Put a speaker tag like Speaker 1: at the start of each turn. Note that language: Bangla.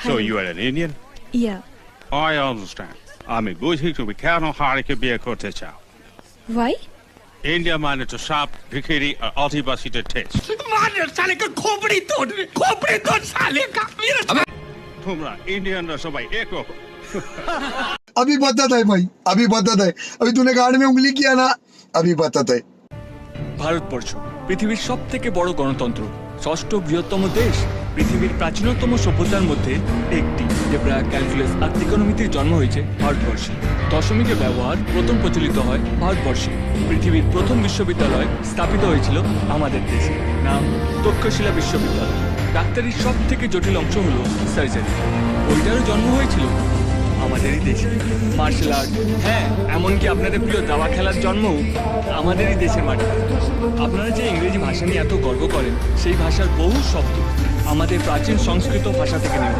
Speaker 1: So you are an Indian?
Speaker 2: Yeah.
Speaker 1: I understand. আমি বুঝি তুমি কেন হারিকে বিয়ে করতে চাও।
Speaker 2: Why?
Speaker 1: ইন্ডিয়া মানে তো সাপ ভিখিরি আর আদিবাসীদের টেস্ট।
Speaker 3: मार साले का खोपड़ी तोड़ साले का
Speaker 1: তোমরা ইন্ডিয়ানরা সবাই এক রকম।
Speaker 4: अभी बताता है भाई, अभी बताता है। अभी तूने गाड़ में उंगली किया ना, अभी बताता है।
Speaker 5: ভারতবর্ষ পৃথিবীর সবথেকে বড় গণতন্ত্র, ষষ্ঠ বৃহত্তম দেশ, পৃথিবীর প্রাচীনতম সভ্যতার মধ্যে একটি। জেব্রা, ক্যালকুলাস আর ত্রিকোণমিতির জন্ম হয়েছে ভারতবর্ষে। দশমিকের ব্যবহার প্রথম প্রচলিত হয় ভারতবর্ষে। পৃথিবীর প্রথম বিশ্ববিদ্যালয় স্থাপিত হয়েছিল আমাদের দেশে, নাম তক্ষশিলা বিশ্ববিদ্যালয়। ডাক্তারির সব থেকে জটিল অংশ হলো সার্জারি, ওইটারও জন্ম হয়েছিল আমাদেরই দেশে। মার্শাল আর্ট, হ্যাঁ, এমনকি আপনাদের প্রিয় দাবা খেলার জন্মও আমাদেরই দেশের মাটিতে। আপনারা যে ইংরেজি ভাষা নিয়ে এত গর্ব করেন, সেই ভাষার বহু শব্দ আমাদের প্রাচীন সংস্কৃত ভাষা থেকে নেওয়া।